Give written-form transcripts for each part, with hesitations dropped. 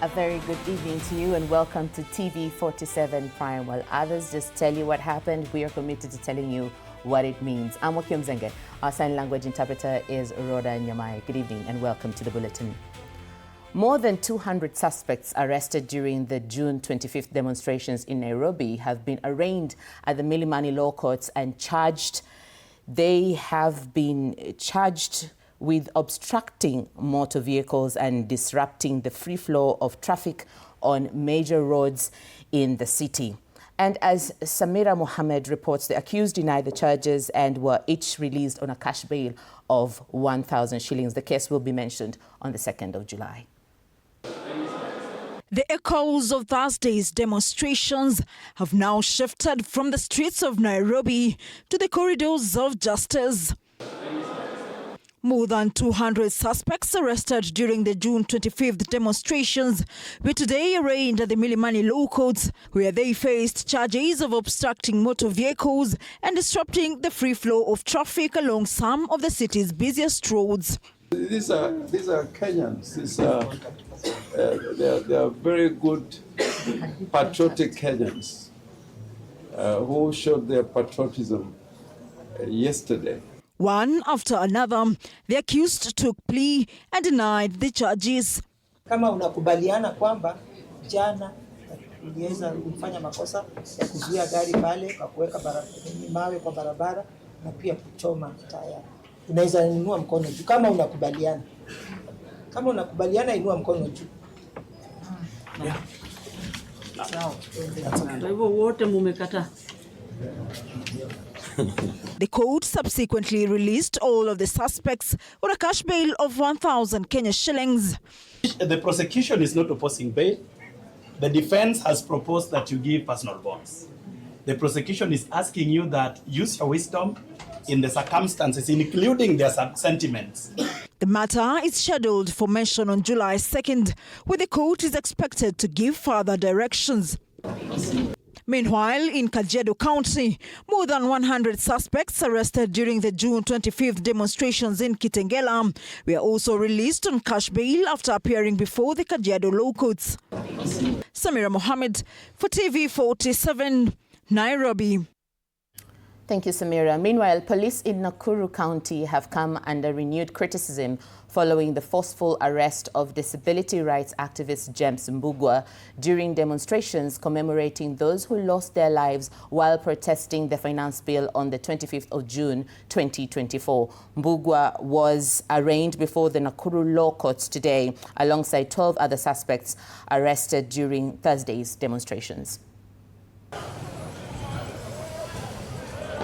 A very good evening to you and welcome to TV47 Prime. While others just tell you what happened, we are committed to telling you what it means. I'm Wakio Mzenge. Our sign language interpreter is Rhoda Nyamai. Good evening and welcome to the bulletin. More than 200 suspects arrested during the June 25th demonstrations in Nairobi have been arraigned at the Milimani Law Courts and charged. They have been charged with obstructing motor vehicles and disrupting the free flow of traffic on major roads in the city. And as Samira Mohammed reports, the accused denied the charges and were each released on a cash bail of 1,000 shillings. The case will be mentioned on the 2nd of July. The echoes of Thursday's demonstrations have now shifted from the streets of Nairobi to the corridors of justice. More than 200 suspects arrested during the June 25th demonstrations were today arraigned at the Milimani Law Courts, where they faced charges of obstructing motor vehicles and disrupting the free flow of traffic along some of the city's busiest roads. These are Kenyans. They are very good, patriotic Kenyans who showed their patriotism yesterday. One after another, the accused took plea and denied the charges. Kama unakubaliana kwamba jana uliweza kufanya makosa ya kuzuia gari pale kwa kuweka mawe kwa barabara na pia kuchoma taya, unaweza inua mkono juu kama unakubaliana. Kama unakubaliana, inua mkono juu. Kwa hivyo wote mumekataa. The court subsequently released all of the suspects on a cash bail of 1,000 Kenya shillings. The prosecution is not opposing bail. The defense has proposed that you give personal bonds. The prosecution is asking you that use your wisdom in the circumstances, including their sentiments. The matter is scheduled for mention on July 2nd, where the court is expected to give further directions. Meanwhile, in Kajiado County, more than 100 suspects arrested during the June 25th demonstrations in Kitengela were also released on cash bail after appearing before the Kajiado Law Courts. Samira Mohammed for TV47, Nairobi. Thank you, Samira. Meanwhile, police in Nakuru County have come under renewed criticism following the forceful arrest of disability rights activist James Mbugua during demonstrations commemorating those who lost their lives while protesting the finance bill on the 25th of June 2024. Mbugua was arraigned before the Nakuru Law Courts today alongside 12 other suspects arrested during Thursday's demonstrations.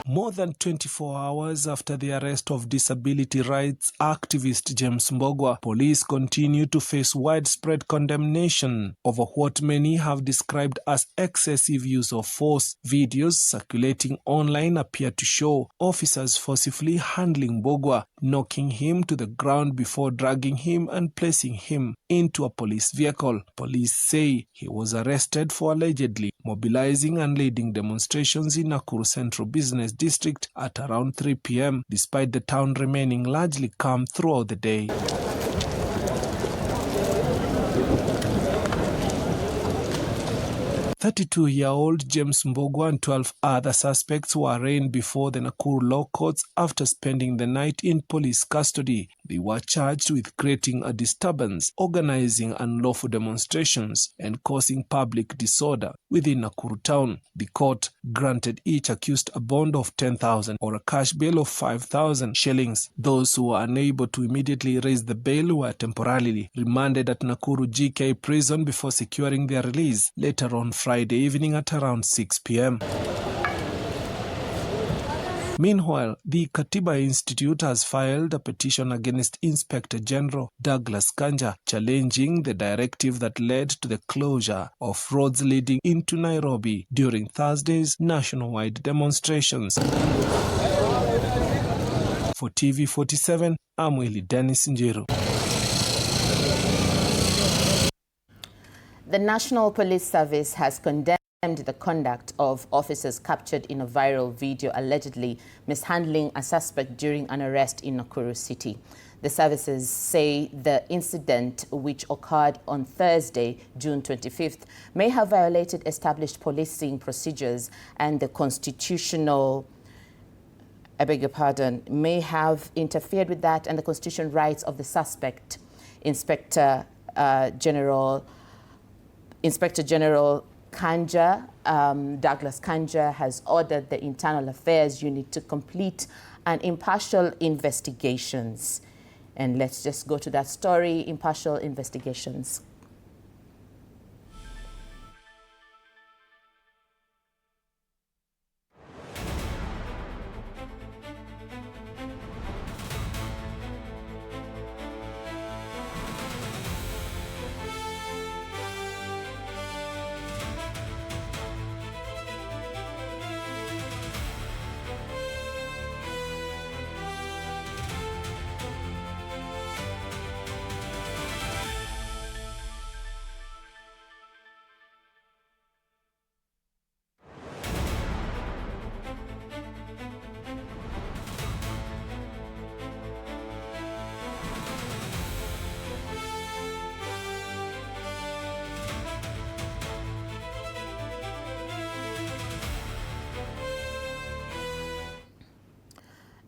More than 24 hours after the arrest of disability rights activist James Mbugua, police continue to face widespread condemnation over what many have described as excessive use of force. Videos circulating online appear to show officers forcibly handling Mbugua, knocking him to the ground before dragging him and placing him into a police vehicle. Police say he was arrested for allegedly mobilizing and leading demonstrations in Nakuru Central Business District at around 3 p.m., despite the town remaining largely calm throughout the day. The 32-year-old James Mbugua and 12 other suspects were arraigned before the Nakuru Law Courts after spending the night in police custody. They were charged with creating a disturbance, organizing unlawful demonstrations, and causing public disorder within Nakuru town. The court granted each accused a bond of 10,000 or a cash bail of 5,000 shillings. Those who were unable to immediately raise the bail were temporarily remanded at Nakuru GK prison before securing their release later on Friday evening at around 6 p.m. Meanwhile, the Katiba Institute has filed a petition against Inspector General Douglas Kanja, challenging the directive that led to the closure of roads leading into Nairobi during Thursday's nationwide demonstrations. For TV47, I'm Willie Dennis Njiru. The National Police Service has condemned the conduct of officers captured in a viral video allegedly mishandling a suspect during an arrest in Nakuru City. The services say the incident, which occurred on Thursday, June 25th, may have violated established policing procedures and the constitutional, may have interfered with that and the constitutional rights of the suspect. Inspector General Kanja, Douglas Kanja, has ordered the Internal Affairs Unit to complete an impartial investigations. And let's just go to that story, impartial investigations.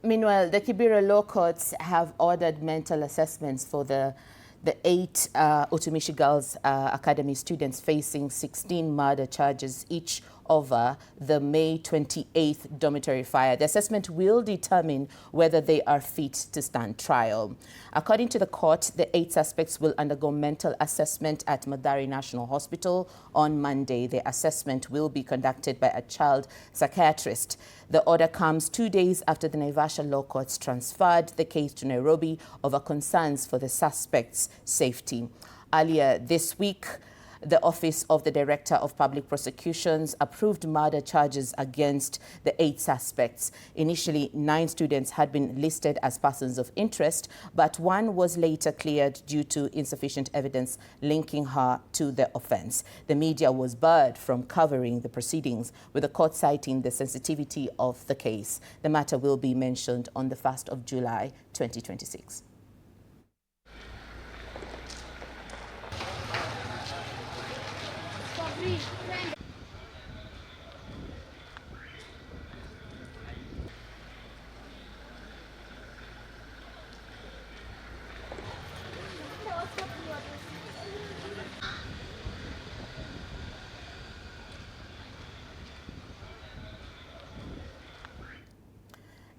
Meanwhile, the Kibera law courts have ordered mental assessments for the 8 Utumishi Girls Academy students facing 16 murder charges each over the May 28th dormitory fire. The assessment will determine whether they are fit to stand trial. According to the court, the 8 suspects will undergo mental assessment at Madari National Hospital on Monday. The assessment will be conducted by a child psychiatrist. The order comes 2 days after the Naivasha law courts transferred the case to Nairobi over concerns for the suspects' safety. Earlier this week, the Office of the Director of Public Prosecutions approved murder charges against the 8 suspects. Initially, 9 students had been listed as persons of interest, but one was later cleared due to insufficient evidence linking her to the offense. The media was barred from covering the proceedings, with the court citing the sensitivity of the case. The matter will be mentioned on the 1st of July 2026.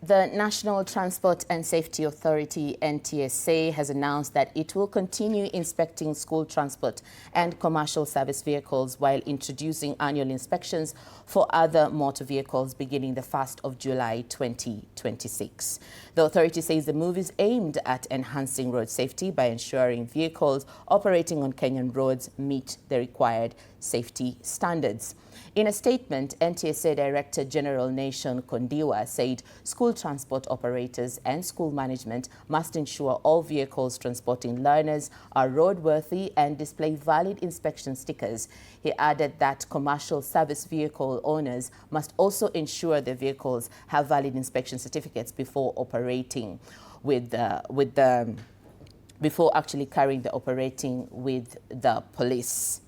The National Transport and Safety Authority, NTSA, has announced that it will continue inspecting school transport and commercial service vehicles while introducing annual inspections for other motor vehicles beginning the 1st of July 2026. The authority says the move is aimed at enhancing road safety by ensuring vehicles operating on Kenyan roads meet the required safety standards. In a statement, NTSA Director General Nation Kondiwa said school transport operators and school management must ensure all vehicles transporting learners are roadworthy and display valid inspection stickers. He added that commercial service vehicle owners must also ensure their vehicles have valid inspection certificates before operating before actually carrying the operating with the police.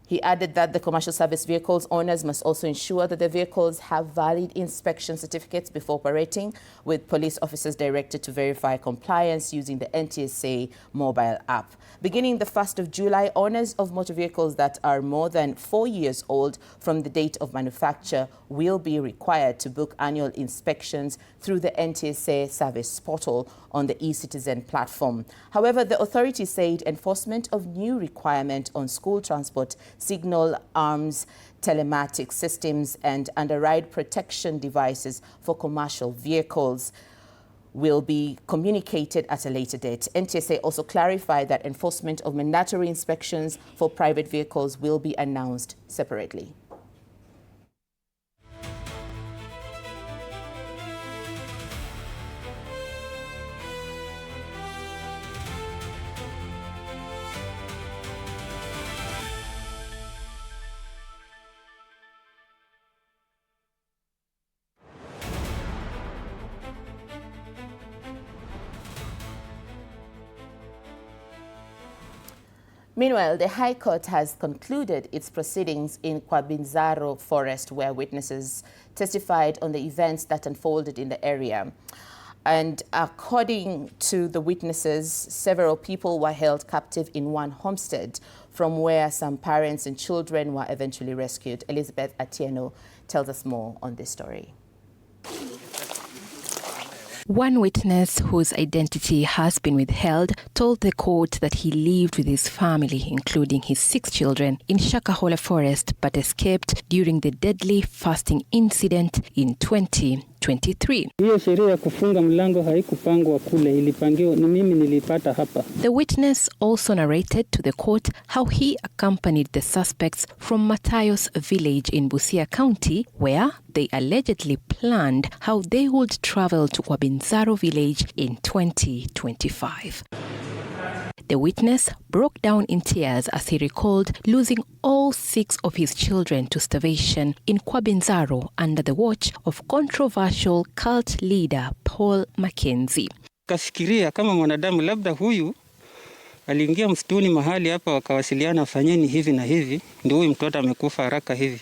He added that the commercial service vehicles owners must also ensure that the vehicles have valid inspection certificates before operating, with police officers directed to verify compliance using the NTSA mobile app. Beginning the 1st of July, owners of motor vehicles that are more than 4 years old from the date of manufacture will be required to book annual inspections through the NTSA service portal on the eCitizen platform. However, the authority said enforcement of new requirement on school transport, signal arms, telematics systems and underride protection devices for commercial vehicles will be communicated at a later date. NTSA also clarified that enforcement of mandatory inspections for private vehicles will be announced separately. Meanwhile, the High Court has concluded its proceedings in Kwabinzaro Forest, where witnesses testified on the events that unfolded in the area. And according to the witnesses, several people were held captive in one homestead, from where some parents and children were eventually rescued. Elizabeth Atieno tells us more on this story. One witness, whose identity has been withheld, told the court that he lived with his family, including his 6 children, in Shakahola Forest, but escaped during the deadly fasting incident in 2023. The witness also narrated to the court how he accompanied the suspects from Matayos village in Busia County, where they allegedly planned how they would travel to Kwabinzaro village in 2025. The witness broke down in tears as he recalled losing all 6 of his children to starvation in Kwabinzaro under the watch of controversial cult leader Paul Mackenzie. Kafikiria kama mwanadamu labda huyu aliingia msituni mahali hapa wakawasiliana fanyeni hivi na hivi ndio huyu mtoto amekufa haraka hivi.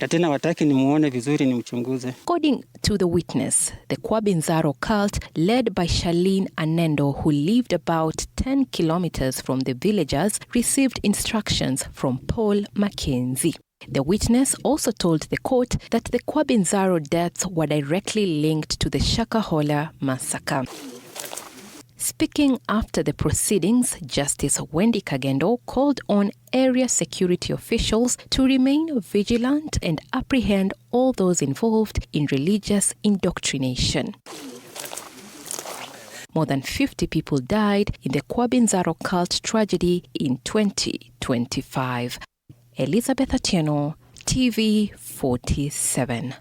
Tena wataki nimuone vizuri nimchunguze. According to the witness, the Kwabinzaro cult led by Charlene Anendo, who lived about 10 kilometers from the villagers, received instructions from Paul Mackenzie. The witness also told the court that the Kwabinzaro deaths were directly linked to the Shakahola massacre. Speaking after the proceedings, Justice Wendy Kagendo called on area security officials to remain vigilant and apprehend all those involved in religious indoctrination. More than 50 people died in the Kwabinzaro cult tragedy in 2025. Elizabeth Atieno, TV47.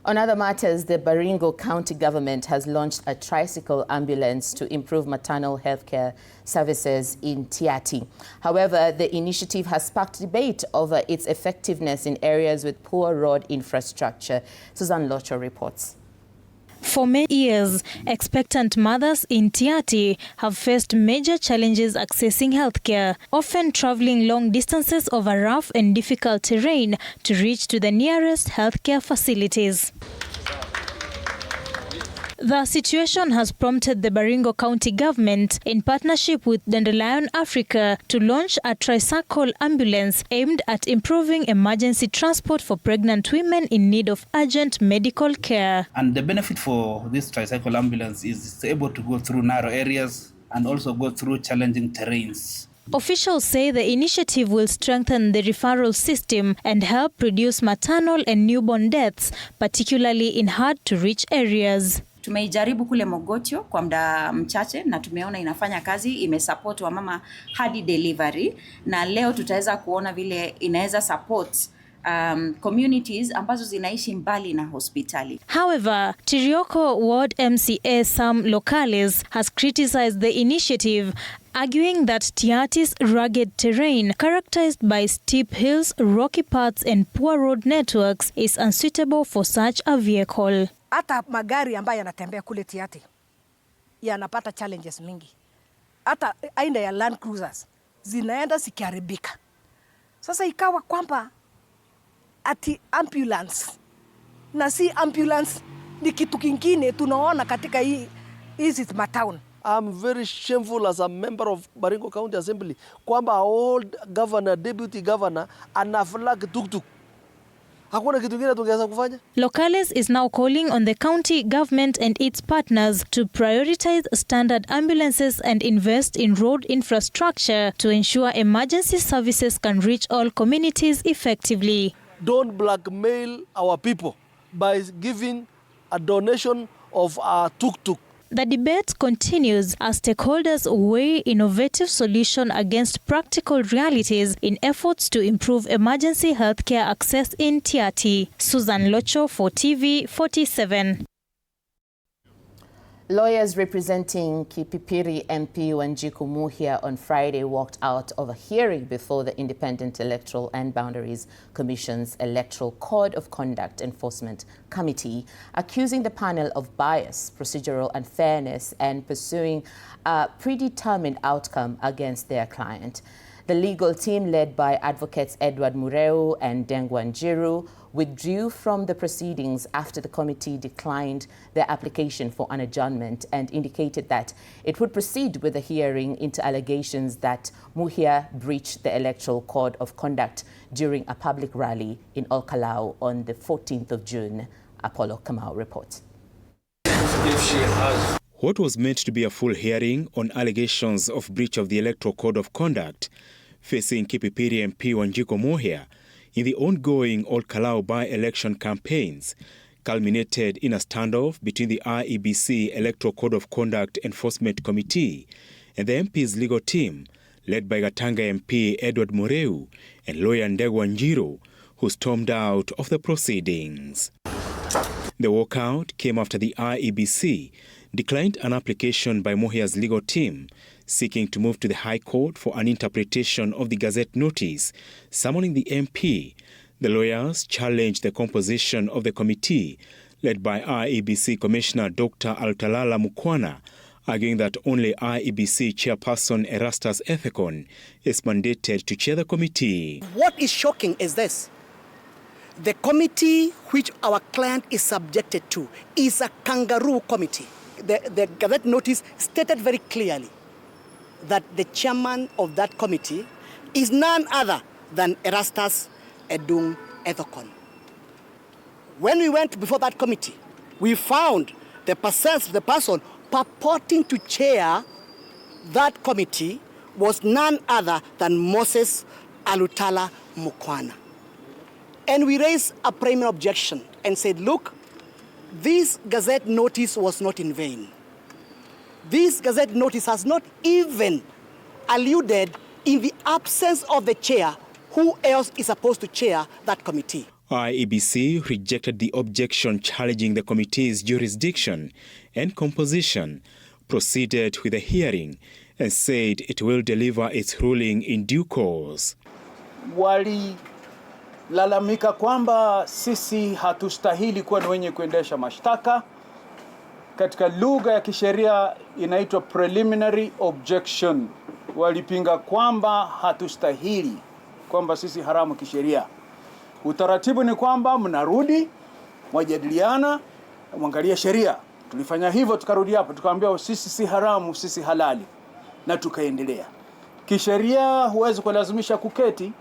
On other matters, the Baringo County government has launched a tricycle ambulance to improve maternal healthcare services in Tiati. However, the initiative has sparked debate over its effectiveness in areas with poor road infrastructure. Susan Locho reports. For many years, expectant mothers in Tiati have faced major challenges accessing healthcare, often traveling long distances over rough and difficult terrain to reach to the nearest healthcare facilities. The situation has prompted the Baringo County government, in partnership with Dandelion Africa, to launch a tricycle ambulance aimed at improving emergency transport for pregnant women in need of urgent medical care. And the benefit for this tricycle ambulance is it's able to go through narrow areas and also go through challenging terrains. Officials say the initiative will strengthen the referral system and help reduce maternal and newborn deaths, particularly in hard-to-reach areas. Tumeijaribu kule Mogotio kwa muda mchache na tumeona inafanya kazi, imesupport wa mama hadi delivery, na leo tutaweza kuona vile inaweza support communities ambazo zinaishi mbali na hospitali. However, Tirioko Ward MCA Sam Locales has criticized the initiative, arguing that Tiati's rugged terrain, characterized by steep hills, rocky paths and poor road networks, is unsuitable for such a vehicle. Hata magari ambayo yanatembea kule Tiati yanapata challenges mingi. Hata aina ya Land Cruisers zinaenda zikiharibika. Sasa ikawa kwamba ati ambulance na si ambulance ni kitu kingine tunaona katika hizi matown. I'm very shameful as a member of Baringo County Assembly kwamba old governor, deputy governor anaflag tuk-tuk. Locales is now calling on the county government and its partners to prioritize standard ambulances and invest in road infrastructure to ensure emergency services can reach all communities effectively. Don't blackmail our people by giving a donation of a tuk-tuk. The debate continues as stakeholders weigh innovative solutions against practical realities in efforts to improve emergency healthcare access in Tiati. Susan Locho for TV47. Lawyers representing Kipipiri MP Wanjiku Muhia on Friday walked out of a hearing before the Independent Electoral and Boundaries Commission's Electoral Code of Conduct Enforcement Committee, accusing the panel of bias, procedural unfairness, and pursuing a predetermined outcome against their client. The legal team, led by advocates Edward Mureu and Dengwa Njiru, withdrew from the proceedings after the committee declined their application for an adjournment and indicated that it would proceed with the hearing into allegations that Muhia breached the Electoral Code of Conduct during a public rally in Olkalau on the 14th of June. Apollo Kamau reports. What was meant to be a full hearing on allegations of breach of the Electoral Code of Conduct facing Kipipiri MP Wanjiku Muhia in the ongoing Olkalau by-election campaigns culminated in a standoff between the IEBC Electoral Code of Conduct Enforcement Committee and the MP's legal team, led by Gatanga MP Edward Mureu and lawyer Dengwa Njiru, who stormed out of the proceedings. The walkout came after the IEBC declined an application by Muhia's legal team seeking to move to the High Court for an interpretation of the Gazette notice summoning the MP. The lawyers challenged the composition of the committee, led by IEBC Commissioner Dr. Altalala Mukwana, arguing that only IEBC Chairperson Erastus Ethekon is mandated to chair the committee. What is shocking is this. The committee which our client is subjected to is a kangaroo committee. The Gazette notice stated very clearly that the chairman of that committee is none other than Erastus Edung Ethekon. When we went before that committee, we found the person purporting to chair that committee was none other than Moses Alutala Mukwana. And we raised a primary objection and said, look, this Gazette notice was not in vain. This Gazette notice has not even alluded, in the absence of the chair, who else is supposed to chair that committee. IEBC rejected the objection challenging the committee's jurisdiction and composition, proceeded with a hearing, and said it will deliver its ruling in due course. Walilalamika kwamba sisi hatustahili kuwa ni wenye kuendesha mashtaka. Katika lugha ya kisheria inaitwa preliminary objection. Walipinga kwamba hatustahili, kwamba sisi haramu kisheria. Utaratibu ni kwamba mnarudi, mwajadiliana, mwangalia sheria. Tulifanya hivyo, tukarudi hapa, tukaambia sisi si haramu, sisi halali, na tukaendelea. Kisheria huwezi kulazimisha kuketi.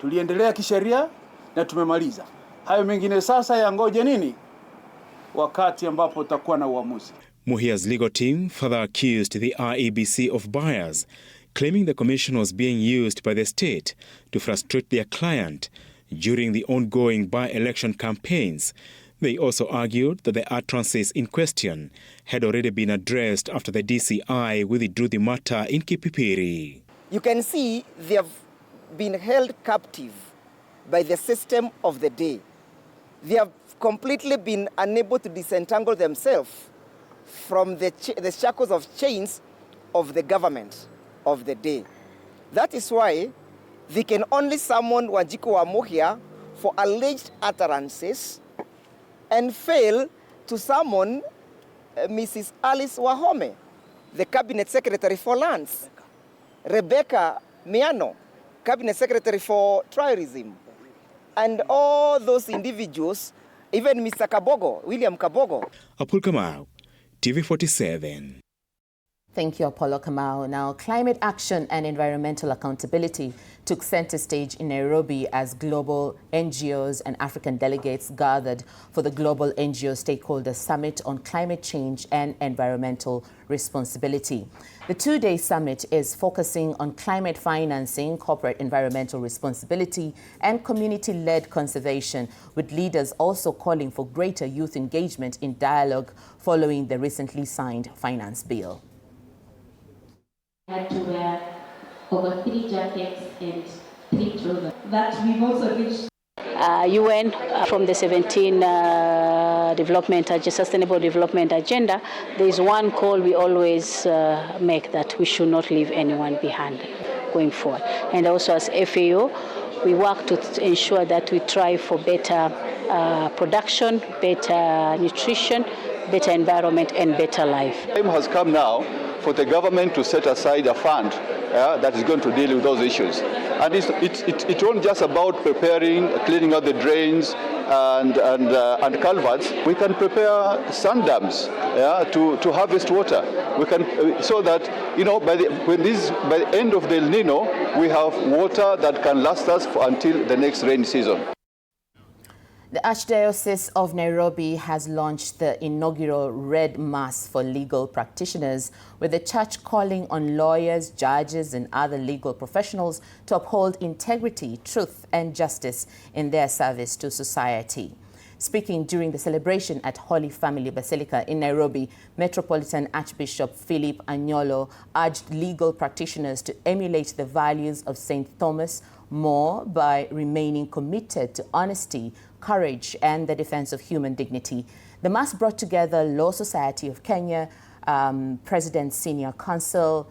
Tuliendelea kisheria na tumemaliza. Hayo mengine sasa yangoje nini? Wakati ambapo utakuwa na uamuzi. Muhia's legal team further accused the IEBC of bias, claiming the commission was being used by the state to frustrate their client during the ongoing by-election campaigns. They also argued that the utterances in question had already been addressed after the DCI withdrew the matter in Kipipiri. You can see they have been held captive by the system of the day. They have completely been unable to disentangle themselves from the shackles of chains of the government of the day. That is why they can only summon Wanjiku Muhia for alleged utterances and fail to summon Mrs. Alice Wahome, the Cabinet Secretary for Lands, Rebecca Miano, Cabinet Secretary for Tourism, and all those individuals, even Mr. Kabogo, William Kabogo. Apul Kamau, TV47. Thank you, Apollo Kamau. Now, climate action and environmental accountability took center stage in Nairobi as global NGOs and African delegates gathered for the Global NGO Stakeholder Summit on Climate Change and Environmental Responsibility. The two-day summit is focusing on climate financing, corporate environmental responsibility, and community-led conservation, with leaders also calling for greater youth engagement in dialogue following the recently signed finance bill. I had to wear over 3 jackets and 3 trousers. That we've also reached. UN from the 17 sustainable development agenda, there is one call we always make, that we should not leave anyone behind going forward. And also as FAO, we work to ensure that we try for better production, better nutrition, better environment, and better life. The time has come now for the government to set aside a fund that is going to deal with those issues. And it's not just about preparing, cleaning out the drains and culverts. We can prepare sand dams to harvest water. We can, so that, you know, by the end of the El Nino, we have water that can last us until the next rainy season. The Archdiocese of Nairobi has launched the inaugural Red Mass for legal practitioners, with the church calling on lawyers, judges, and other legal professionals to uphold integrity, truth, and justice in their service to society. Speaking during the celebration at Holy Family Basilica in Nairobi, Metropolitan Archbishop Philip Anyolo urged legal practitioners to emulate the values of St. Thomas More by remaining committed to honesty, courage, and the defense of human dignity. The Mass brought together Law Society of Kenya, Resident Senior Counsel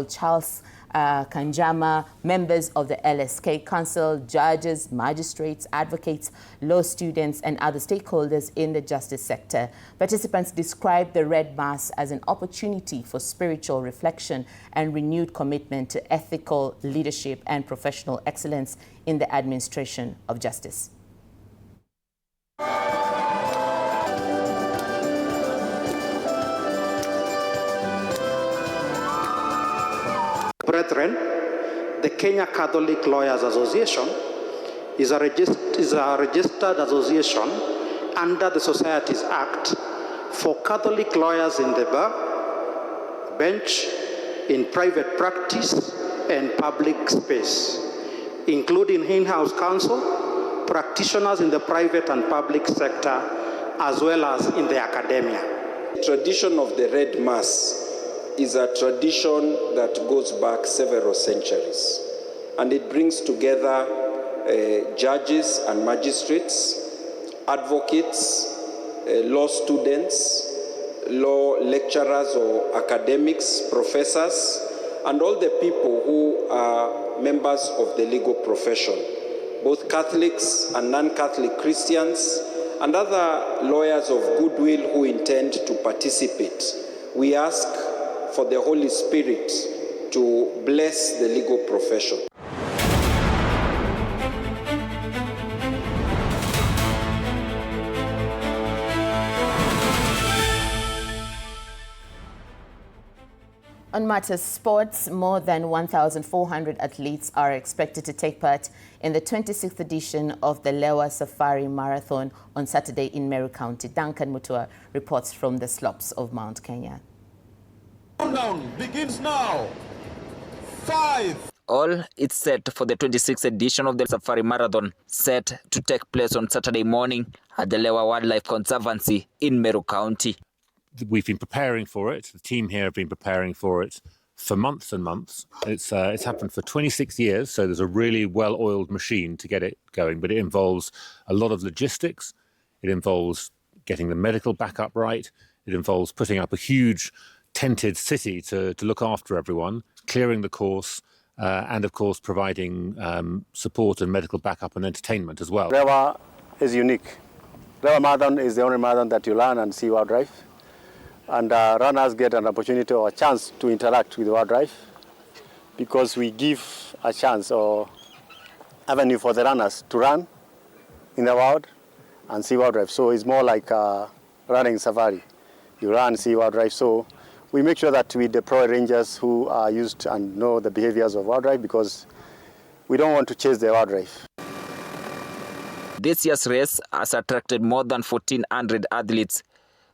Charles Kanjama, members of the LSK Council, judges, magistrates, advocates, law students, and other stakeholders in the justice sector. Participants described the Red Mass as an opportunity for spiritual reflection and renewed commitment to ethical leadership and professional excellence in the administration of justice. Brethren, the Kenya Catholic Lawyers Association is a registered association under the Societies Act for Catholic lawyers in the bar, bench, in private practice, and public space, including in-house counsel, practitioners in the private and public sector, as well as in the academia. The tradition of the Red Mass is a tradition that goes back several centuries, and it brings together judges and magistrates, advocates, law students, law lecturers or academics, professors, and all the people who are members of the legal profession, both Catholics and non-Catholic Christians, and other lawyers of goodwill who intend to participate. We ask for the Holy Spirit to bless the legal profession. On matters sports, more than 1,400 athletes are expected to take part in the 26th edition of the Lewa Safari Marathon on Saturday in Meru County. Duncan Mutua reports from the slopes of Mount Kenya. Countdown begins now. 5. All is set for the 26th edition of the Safari Marathon, set to take place on Saturday morning at the Lewa Wildlife Conservancy in Meru County. We've been preparing for it. The team here have been preparing for it for months and months. It's happened for 26 years, so there's a really well-oiled machine to get it going, but it involves a lot of logistics. It involves getting the medical backup right. It involves putting up a huge tented city to look after everyone, clearing the course, and of course providing support and medical backup and entertainment as well. Lewa is unique. Lewa Marathon is the only marathon that you learn and see wildlife, and runners get an opportunity or a chance to interact with wildlife, because we give a chance or avenue for the runners to run in the wild and see wildlife. So it's more like a running safari. You run, see wildlife. So we make sure that we deploy rangers who are used and know the behaviors of wildlife, because we don't want to chase the wildlife. This year's race has attracted more than 1,400 athletes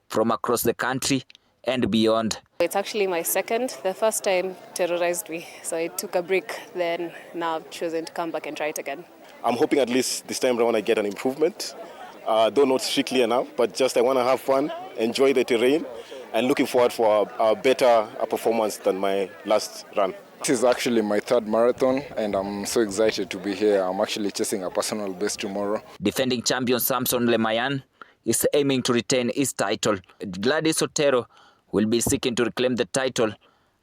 from across the country and beyond. It's actually my second. The first time terrorized me, so I took a break. Then now I've chosen to come back and try it again. I'm hoping at least this time around I get an improvement. Though not strictly enough, but just I want to have fun, enjoy the terrain, and looking forward for a better performance than my last run. This is actually my third marathon, and I'm so excited to be here. I'm actually chasing a personal best tomorrow. Defending champion Samson Lemayan is aiming to retain its title. Gladys Otero will be seeking to reclaim the title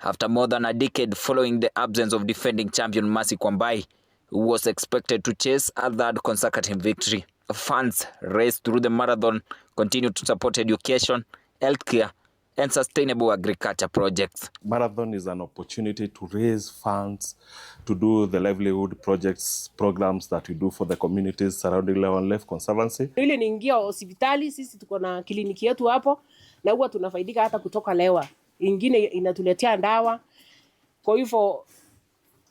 after more than a decade following the absence of defending champion Mercy Kwambai, who was expected to chase a third consecutive victory. Funds raised through the marathon continue to support education, healthcare, and sustainable agriculture projects. Marathon is an opportunity to raise funds to do the livelihood projects, programs that we do for the communities surrounding Lewa Left Conservancy. Ile niingia hospitali, sisi tuko na kliniki yetu hapo na huwa tunafaidika hata kutoka Lewa. Ingine inatuletea ndawa. Kwa hivyo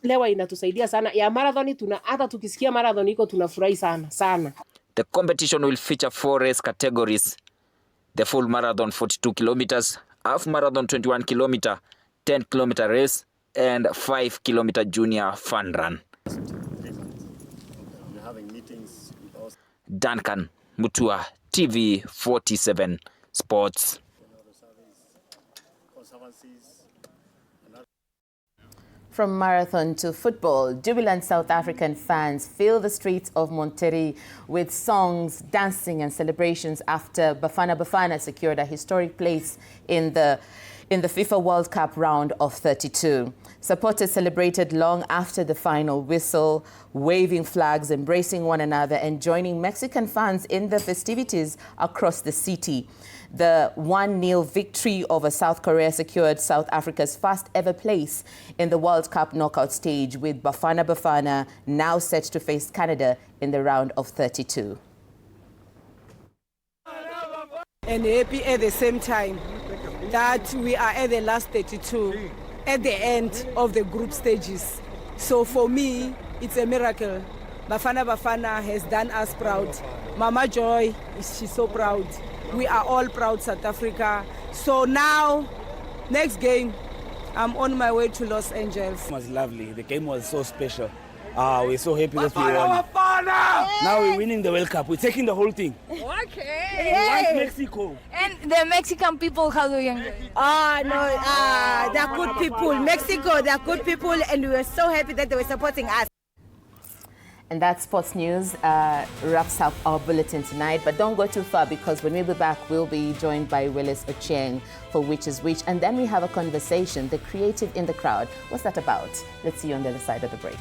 Lewa inatusaidia sana. Ya marathon hata tukisikia marathon iko tunafurahi sana. The competition will feature 4 race categories. The full marathon 42 kilometers, half marathon 21 kilometer, 10 kilometer race, and 5 kilometer junior fun run. Duncan Mutua, TV47 Sports. From marathon to football, jubilant South African fans fill the streets of Monterrey with songs, dancing and celebrations after Bafana Bafana secured a historic place in the FIFA World Cup round of 32. Supporters celebrated long after the final whistle, waving flags, embracing one another and joining Mexican fans in the festivities across the city. The 1-0 victory over South Korea secured South Africa's first ever place in the World Cup knockout stage, with Bafana Bafana now set to face Canada in the round of 32. And happy at the same time that we are at the last 32, at the end of the group stages. So for me, it's a miracle. Bafana Bafana has done us proud. Mama Joy, she's so proud. We are all proud, South Africa. So now, next game, I'm on my way to Los Angeles. It was lovely. The game was so special. We're so happy that we won. Now we're winning the World Cup. We're taking the whole thing. Okay. We want Mexico. And the Mexican people, how do you enjoy? They're good people. Mexico, they're good people, and we were so happy that they were supporting us. And that sports news wraps up our bulletin tonight. But don't go too far, because when we be back, we'll be joined by Willis Ochieng for Which is Which. And then we have a conversation, the creative in the crowd. What's that about? Let's see you on the other side of the break.